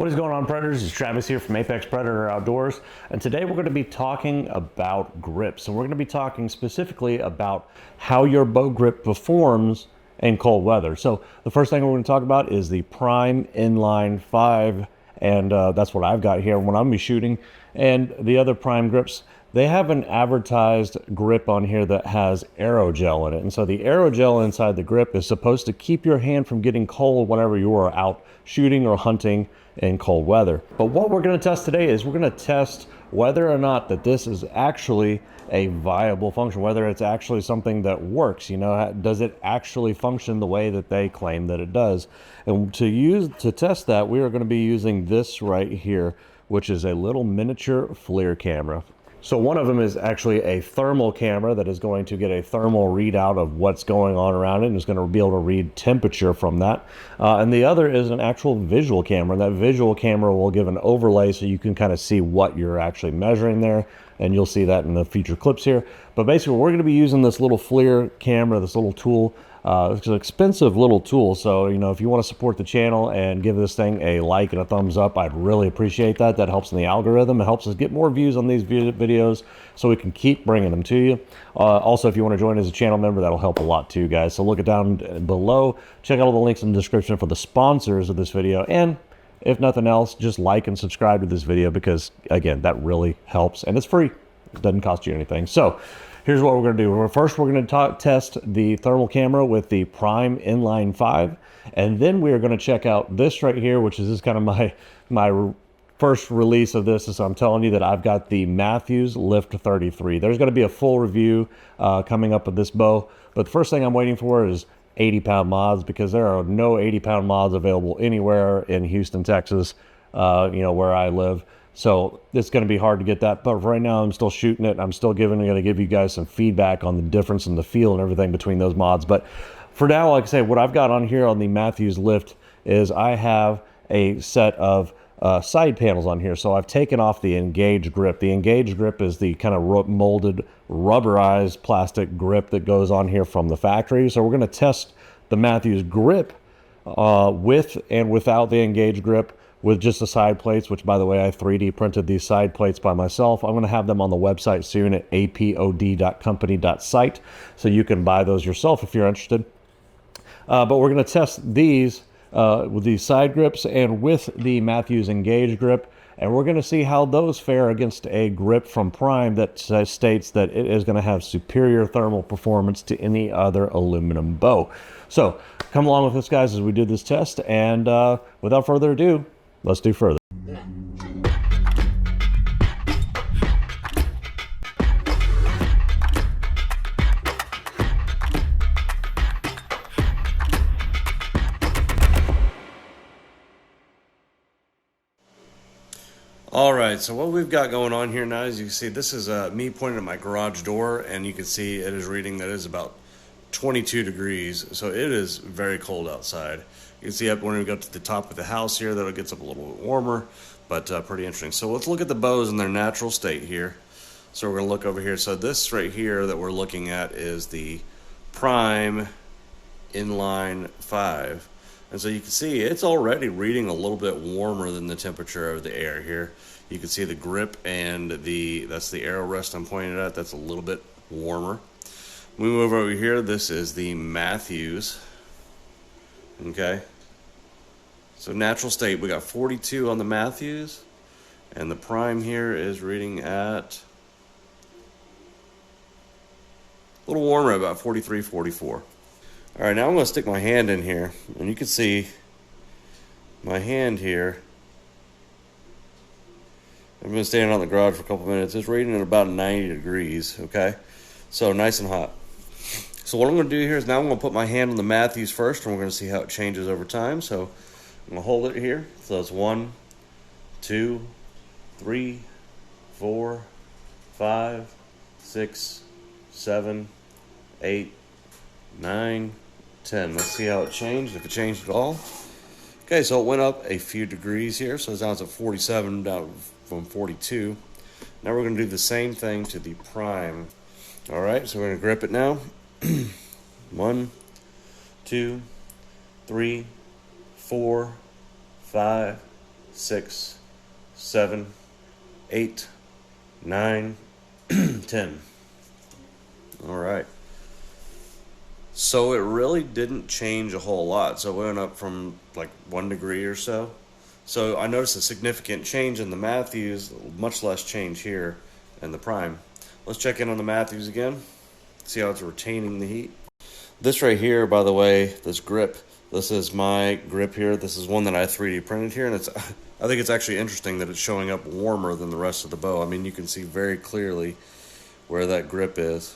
What is going on, Predators? It's Travis here from Apex Predator Outdoors, and today we're going to be talking about grips, and we're going to be talking specifically about how your bow grip performs in cold weather. So the first thing we're going to talk about is the Prime Inline 5, and that's what I've got here when I'm shooting. And the other Prime grips, they have an advertised grip on here that has aerogel in it. And so the aerogel inside the grip is supposed to keep your hand from getting cold whenever you are out shooting or hunting in cold weather. But what we're going to test today is we're going to test whether or not that this is actually a viable function, whether it's actually something that works. You know, does it actually function the way that they claim that it does? And to test that, we are going to be using this right here, which is a little miniature FLIR camera. So one of them is actually a thermal camera that is going to get a thermal readout of what's going on around it, and is going to be able to read temperature from that. And the other is an actual visual camera. And that visual camera will give an overlay so you can kind of see what you're actually measuring there. And you'll see that in the feature clips here. But basically, we're going to be using this little FLIR camera, this little tool. It's an expensive little tool, so you know, if you want to support the channel and give this thing a like and a thumbs up, I'd really appreciate that. That helps in the algorithm. It helps us get more views on these videos so we can keep bringing them to you. Also, if you want to join as a channel member, that'll help a lot too, guys. So look it down below. Check out all the links in the description for the sponsors of this video, and if nothing else, just like and subscribe to this video because, again, that really helps, and it's free. It doesn't cost you anything. So here's what we're going to do. First, we're going to test the thermal camera with the Prime Inline 5, and then we are going to check out this right here, which is kind of my first release of this. So I'm telling you that I've got the Mathews Lift 33. There's going to be a full review coming up of this bow, but the first thing I'm waiting for is 80-pound mods, because there are no 80-pound mods available anywhere in Houston, Texas, you know, where I live. So it's going to be hard to get that, but right now I'm still shooting it. I'm still going to give you guys some feedback on the difference in the feel and everything between those mods. But for now, like I say, what I've got on here on the Mathews Lift is I have a set of side panels on here. So I've taken off the Engage grip. The Engage grip is the kind of molded, rubberized plastic grip that goes on here from the factory. So we're going to test the Mathews grip with and without the Engage grip, with just the side plates, which, by the way, I 3D printed these side plates by myself. I'm going to have them on the website soon at apod.company.site, so you can buy those yourself if you're interested. But we're going to test these with these side grips and with the Mathews Engage grip, and we're going to see how those fare against a grip from Prime that states that it is going to have superior thermal performance to any other aluminum bow. So come along with us, guys, as we do this test, and without further ado, let's do further. All right, so what we've got going on here now, as you can see, this is me pointing at my garage door, and you can see it is reading that it is about 22 degrees, so it is very cold outside. You can see up when we go to the top of the house here that it gets up a little bit warmer, but pretty interesting. So let's look at the bows in their natural state here. So we're going to look over here. So this right here that we're looking at is the Prime Inline 5. And so you can see it's already reading a little bit warmer than the temperature of the air here. You can see the grip and that's the arrow rest I'm pointing at. That's a little bit warmer. We move over here. This is the Mathews. Okay. So natural state, we got 42 on the Mathews, and the Prime here is reading at a little warmer, about 43, 44. All right, now I'm going to stick my hand in here, and you can see my hand here. I've been standing out in the garage for a couple minutes. It's reading at about 90 degrees, okay? So nice and hot. So what I'm going to do here is now I'm going to put my hand on the Mathews first, and we're going to see how it changes over time. So I'm going to hold it here. So that's 1, 2, 3, 4, 5, 6, 7, 8, 9, 10. Let's see how it changed, if it changed at all. Okay, so it went up a few degrees here. So now it's at 47 down from 42. Now we're going to do the same thing to the Prime. All right, so we're going to grip it now. 1, 2, 3, 4, 5, 6, 7, 8, 9, 10. All right. So it really didn't change a whole lot. So it went up from like 1 degree or so. So I noticed a significant change in the Mathews, much less change here in the Prime. Let's check in on the Mathews again, see how it's retaining the heat. This right here, by the way, this grip, this is my grip here. This is one that I 3D printed here, and I think it's actually interesting that it's showing up warmer than the rest of the bow. I mean, you can see very clearly where that grip is.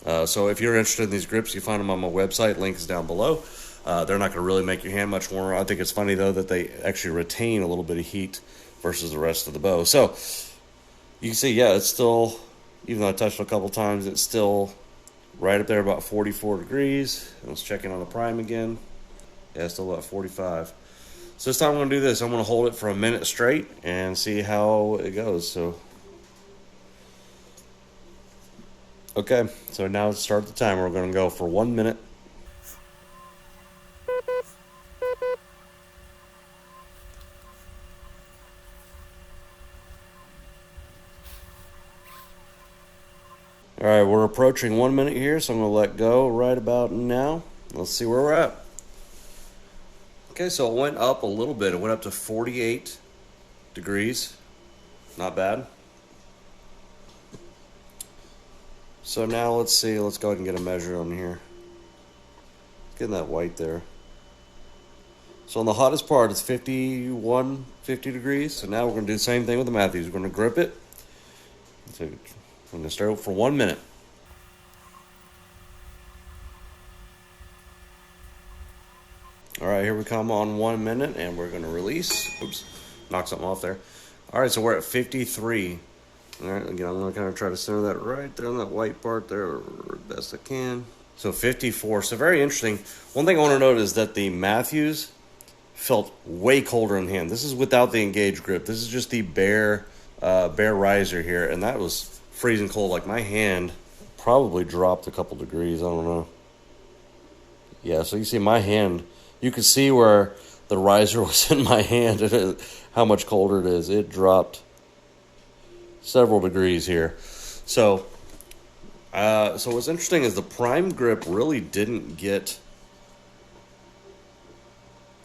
So if you're interested in these grips, you find them on my website. Link is down below. They're not going to really make your hand much warmer. I think it's funny, though, that they actually retain a little bit of heat versus the rest of the bow. So you can see, yeah, it's still, even though I touched it a couple times, it's still right up there about 44 degrees. And let's check in on the Prime again. Yeah, it's still about 45. So this time I'm going to do this. I'm going to hold it for a minute straight and see how it goes. So okay, so now let's start the timer. We're going to go for 1 minute. All right, we're approaching 1 minute here, so I'm going to let go right about now. Let's see where we're at. Okay, so it went up a little bit. It went up to 48 degrees. Not bad. So now let's see, let's go ahead and get a measure on here. Getting that white there. So on the hottest part, it's 50 degrees. So now we're going to do the same thing with the Mathews. We're going to grip it. So I'm going to start for 1 minute. All right, here we come on 1 minute, and we're going to release. Oops, knock something off there. All right, so we're at 53. All right, again, I'm going to kind of try to center that right there on that white part there best I can. So 54. So very interesting. One thing I want to note is that the Mathews felt way colder in hand. This is without the engaged grip. This is just the bare riser here, and that was freezing cold. Like my hand probably dropped a couple degrees. I don't know. Yeah, so you see my hand. You can see where the riser was in my hand and how much colder it is. It dropped several degrees here. So what's interesting is the Prime grip really didn't get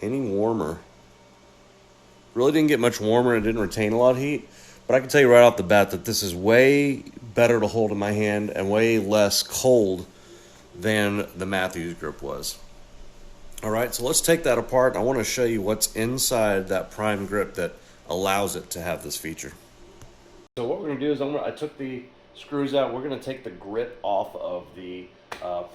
any warmer. Really didn't get much warmer. It didn't retain a lot of heat. But I can tell you right off the bat that this is way better to hold in my hand and way less cold than the Mathews grip was. All right, so let's take that apart. I want to show you what's inside that Prime grip that allows it to have this feature. So what we're going to do is I took the screws out. We're going to take the grip off of the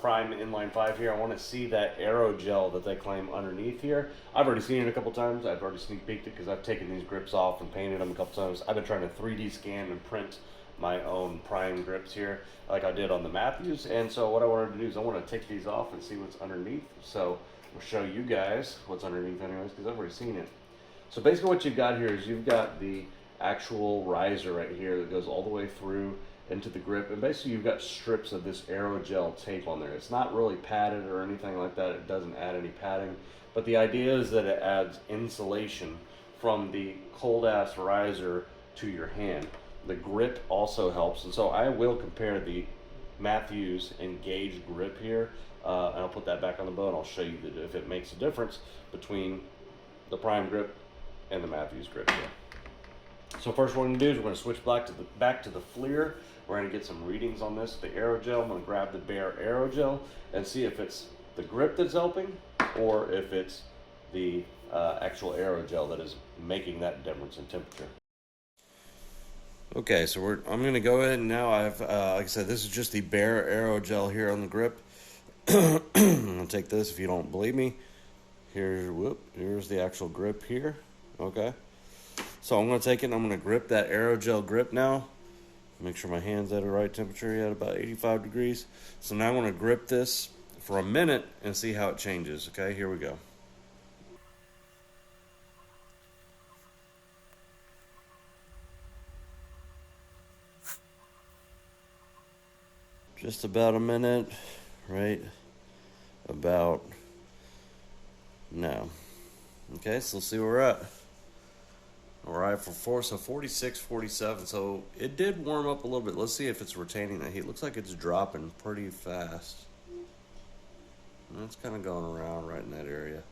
Prime inline 5 here. I want to see that Aerogel that they claim underneath here. I've already seen it a couple times. I've already sneak peeked it because I've taken these grips off and painted them a couple times. I've been trying to 3D scan and print my own Prime grips here like I did on the Mathews. And so what I wanted to do is I want to take these off and see what's underneath. So I'll show you guys what's underneath anyways because I've already seen it. So basically what you've got here is you've got the actual riser right here that goes all the way through into the grip, and basically you've got strips of this Aerogel tape on there. It's not really padded or anything like that. It doesn't add any padding, but the idea is that it adds insulation from the cold ass riser to your hand. The grip also helps, and so I will compare the Mathews engaged grip here, and I'll put that back on the bow and I'll show you that if it makes a difference between the Prime grip and the Mathews grip here. So first what we're going to do is we're going to switch back to the FLIR. We're going to get some readings on this, the Aerogel. I'm going to grab the bare Aerogel and see if it's the grip that's helping or if it's the actual Aerogel that is making that difference in temperature. Okay, so I'm going to go ahead and now like I said, this is just the bare Aerogel here on the grip. I'm going to take this if you don't believe me. Here's the actual grip here. Okay. So I'm going to take it and I'm going to grip that Aerogel grip now. Make sure my hand's at the right temperature at about 85 degrees. So now I'm going to grip this for a minute and see how it changes. Okay, here we go. Just about a minute, right about now. Okay, so let's see where we're at. All right, so 46, 47. So it did warm up a little bit. Let's see if it's retaining that heat. Looks like it's dropping pretty fast. And it's kind of going around right in that area.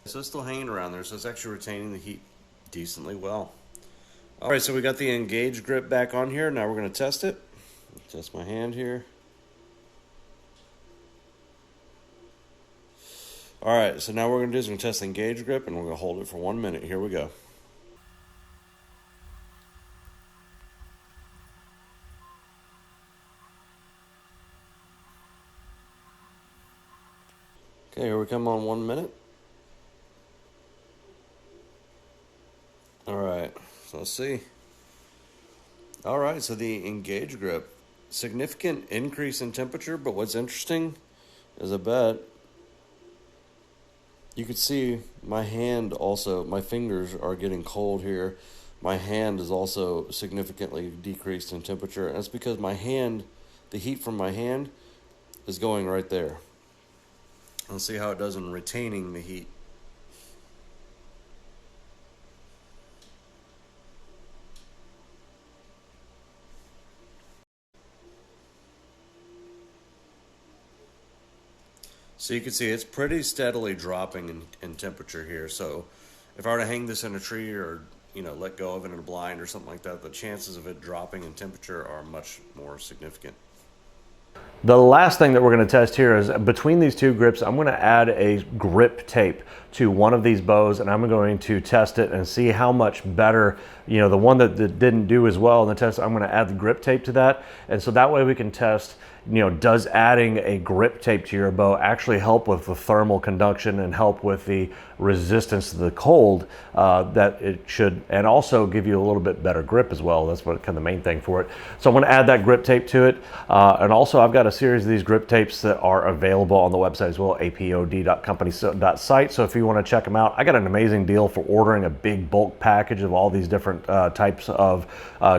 So it's still hanging around there. So it's actually retaining the heat decently well. All right, so we got the engaged grip back on here. Now we're going to test it. Test my hand here. All right, so now what we're going to do is we're going to test the engaged grip, and we're going to hold it for 1 minute. Here we go. Okay, here we come on 1 minute. All right, so let's see. All right, so the engaged grip, significant increase in temperature, but what's interesting is I bet you could see my hand also, my fingers are getting cold here. My hand is also significantly decreased in temperature, and that's because my hand, the heat from my hand is going right there. Let's see how it does in retaining the heat. So you can see it's pretty steadily dropping in temperature here. So if I were to hang this in a tree or let go of it in a blind or something like that, the chances of it dropping in temperature are much more significant. The last thing that we're going to test here is between these two grips, I'm going to add a grip tape to one of these bows, and I'm going to test it and see how much better, the one that didn't do as well in the test, I'm going to add the grip tape to that. And so that way we can test, does adding a grip tape to your bow actually help with the thermal conduction and help with the resistance to the cold that it should, and also give you a little bit better grip as well. That's what kind of the main thing for it. So I'm going to add that grip tape to it. And also I've got a series of these grip tapes that are available on the website as well, apod.company.site. So if you want to check them out, I got an amazing deal for ordering a big bulk package of all these different types of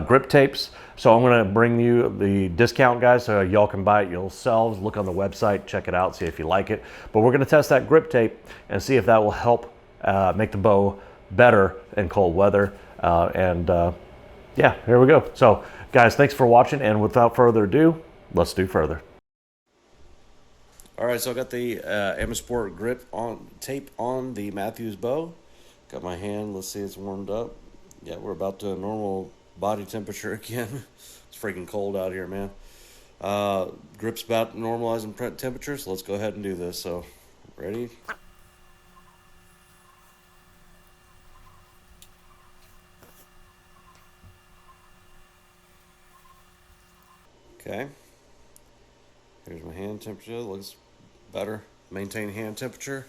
grip tapes. So I'm going to bring you the discount, guys, so y'all can buy it yourselves. Look on the website, check it out, see if you like it. But we're going to test that grip tape and see if that will help make the bow better in cold weather. Yeah, here we go. So, guys, thanks for watching, and without further ado, let's do further. All right, so I got the Sport grip tape on the Mathews bow. Got my hand. Let's see, it's warmed up. Yeah, we're about to normal body temperature again. It's freaking cold out here, man. Grip's about normalizing temperature, so let's go ahead and do this. So, ready? Okay. Here's my hand temperature. Looks better. Maintain hand temperature.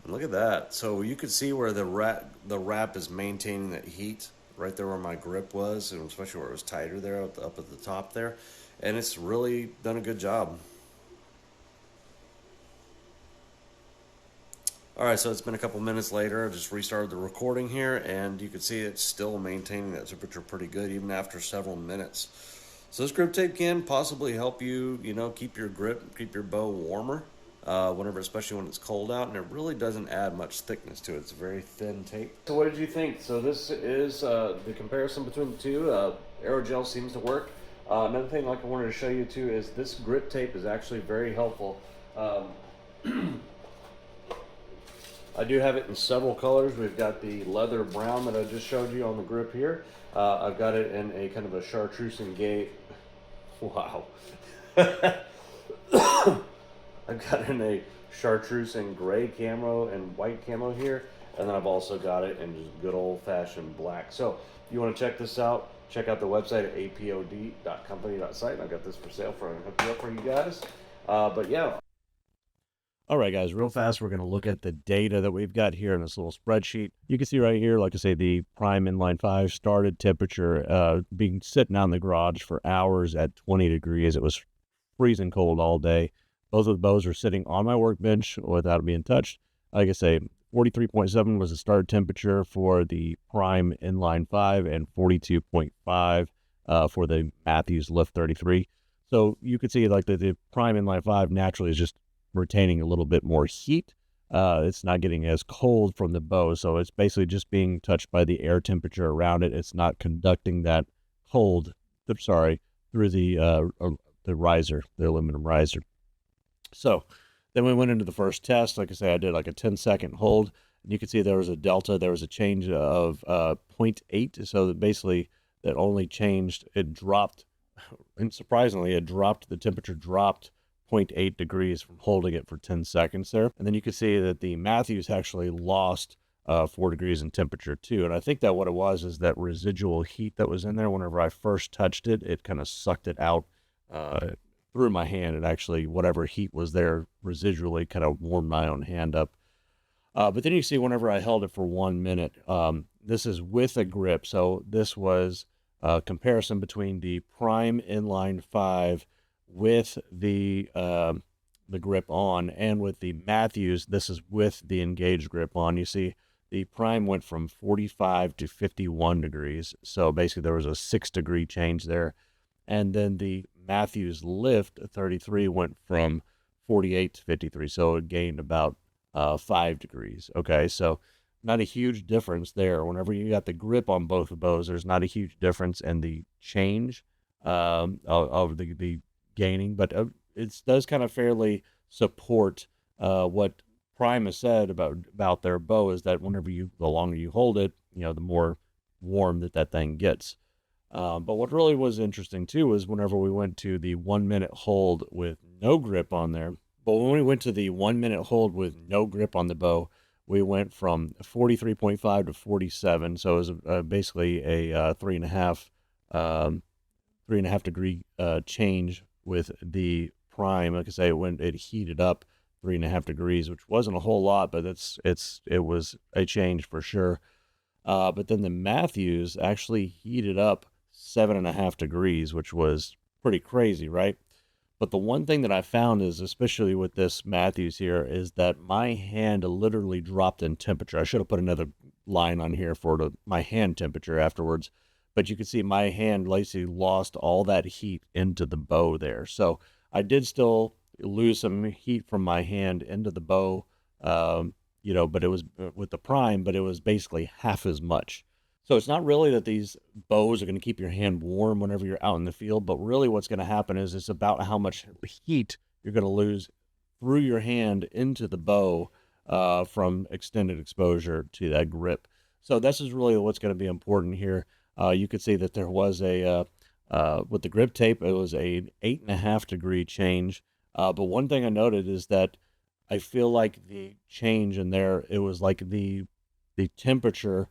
And look at that. So you could see where the wrap is maintaining that heat right there where my grip was, and especially where it was tighter there up at the top there. And it's really done a good job. All right, so it's been a couple minutes later. I just restarted the recording here, and you can see it's still maintaining that temperature pretty good even after several minutes. So this grip tape can possibly help you, keep your bow warmer whenever, especially when it's cold out, and it really doesn't add much thickness to it. It's a very thin tape. So what did you think? So this is the comparison between the two. Aerogel seems to work. Another thing I wanted to show you too is this grip tape is actually very helpful. I do have it in several colors. We've got the leather brown that I just showed you on the grip here. I've got it in a kind of a chartreuse and gay. Wow. I've got it in a chartreuse and gray camo and white camo here. And then I've also got it in just good old fashioned black. So if you want to check this out, check out the website at apod.company.site. I've got this for sale for hook you up for you guys. But yeah. All right, guys, real fast, we're going to look at the data that we've got here in this little spreadsheet. You can see right here, like I say, the prime inline 5 started temperature being sitting out in the garage for hours at 20 degrees. It was freezing cold all day. Both of the bows are sitting on my workbench without being touched. Like I say, 43.7 was the start temperature for the prime inline 5 and 42.5 for the Mathews Lift 33. So you could see like the prime inline 5 naturally is just retaining a little bit more heat it's not getting as cold from the bow. So it's basically just being touched by the air temperature around it. It's not conducting that cold, through the riser, the aluminum riser. So then we went into the first test. Like I say, I did like a 10-second hold. And you can see there was a delta. There was a change of 0.8. So that basically that only changed, it dropped, and surprisingly, the temperature dropped 0.8 degrees from holding it for 10 seconds there. And then you can see that the Mathews actually lost 4 degrees in temperature too. And I think that what it was is that residual heat that was in there whenever I first touched it, it kind of sucked it out through my hand. And actually, whatever heat was there residually kind of warmed my own hand up. But then you see whenever I held it for 1 minute, this is with a grip. So this was a comparison between the Prime Inline 5 with the grip on, and with the Mathews, this is with the engaged grip on. You see the Prime went from 45 to 51 degrees. So basically there was a 6-degree change there. And then the Mathews Lift 33 went from 48 to 53. So it gained about 5 degrees. Okay, so not a huge difference there. Whenever you got the grip on both of those, there's not a huge difference in the change of the gaining, but it does kind of fairly support what Prime has said about their bow, is that the longer you hold it, the more warm that thing gets. But what really was interesting too was whenever we went to the 1 minute hold with no grip on there. But when we went to the 1 minute hold with no grip on the bow, we went from 43.5 to 47. So it was basically a 3.5 degree change with the Prime. Like I say, it heated up 3.5 degrees, which wasn't a whole lot, but it was a change for sure. But then the Mathews actually heated up 7.5 degrees, which was pretty crazy, right? But the one thing that I found is, especially with this Mathews here, is that my hand literally dropped in temperature. I should have put another line on here for my hand temperature afterwards. But you can see my hand basically lost all that heat into the bow there. So I did still lose some heat from my hand into the bow, but it was with the Prime, but it was basically half as much. So it's not really that these bows are going to keep your hand warm whenever you're out in the field, but really what's going to happen is it's about how much heat you're going to lose through your hand into the bow from extended exposure to that grip. So this is really what's going to be important here. You could see that there was with the grip tape, it was a 8.5 degree change. But one thing I noted is that I feel like the change in there, it was like the temperature,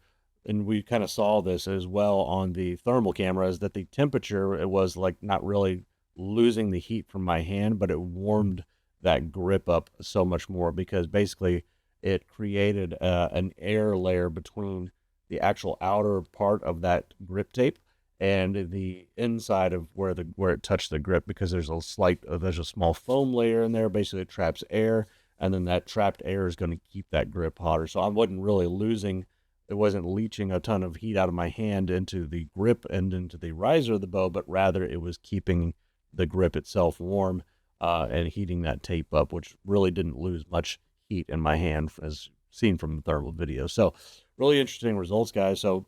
and we kind of saw this as well on the thermal cameras, that the temperature, it was like not really losing the heat from my hand, but it warmed that grip up so much more, because basically it created an air layer between the actual outer part of that grip tape and the inside of where it touched the grip, because there's a small foam layer in there. Basically it traps air, and then that trapped air is going to keep that grip hotter. So I wasn't really it wasn't leaching a ton of heat out of my hand into the grip and into the riser of the bow, but rather it was keeping the grip itself warm and heating that tape up, which really didn't lose much heat in my hand as seen from the thermal video. So really interesting results, guys. So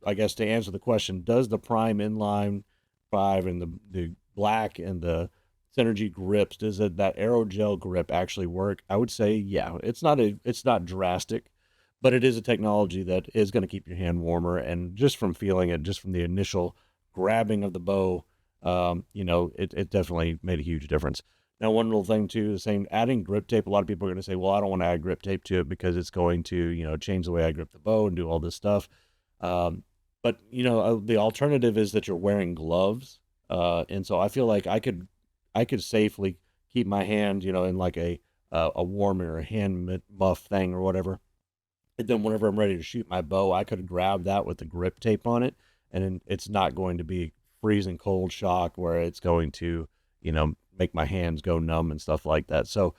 I guess to answer the question, does the Prime Inline 5 and the black and the Synergy grips, does that Aerogel grip actually work? I would say, yeah, it's not drastic, but it is a technology that is going to keep your hand warmer. And just from feeling it, just from the initial grabbing of the bow, it definitely made a huge difference. Now, one little thing too, the same, adding grip tape, a lot of people are going to say, well, I don't want to add grip tape to it because it's going to, change the way I grip the bow and do all this stuff. But the alternative is that you're wearing gloves. And so I feel like I could safely keep my hand, in like a warmer or a hand muff thing or whatever. And then whenever I'm ready to shoot my bow, I could grab that with the grip tape on it, and it's not going to be freezing cold shock where it's going to, make my hands go numb and stuff like that. So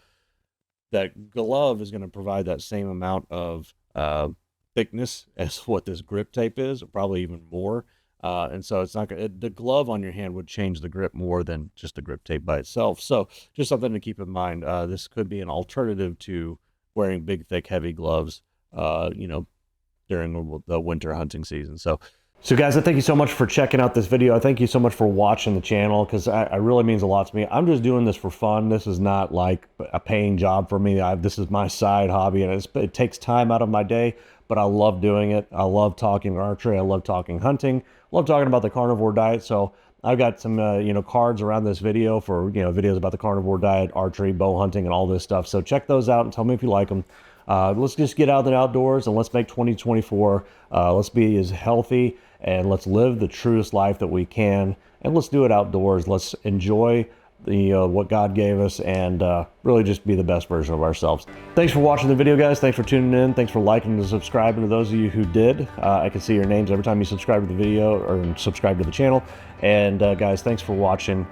that glove is going to provide that same amount of thickness as what this grip tape is, probably even more. And so it's not the glove on your hand would change the grip more than just the grip tape by itself. So just something to keep in mind. This could be an alternative to wearing big, thick, heavy gloves, you know, during the winter hunting season. So guys, I thank you so much for checking out this video. I thank you so much for watching the channel, because it really means a lot to me. I'm just doing this for fun. This is not like a paying job for me. This is my side hobby, and it takes time out of my day, but I love doing it. I love talking archery. I love talking hunting. I love talking about the carnivore diet. So I've got some, you know, cards around this video for, you know, videos about the carnivore diet, archery, bow hunting, and all this stuff. So check those out and tell me if you like them. Let's just get out in the outdoors and let's make 2024. Let's be as healthy and let's live the truest life that we can. And let's do it outdoors. Let's enjoy the what God gave us, and really just be the best version of ourselves. Thanks for watching the video, guys. Thanks for tuning in. Thanks for liking and subscribing to those of you who did. I can see your names every time you subscribe to the video or subscribe to the channel. And guys, thanks for watching.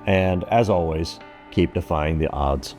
And as always, keep defying the odds.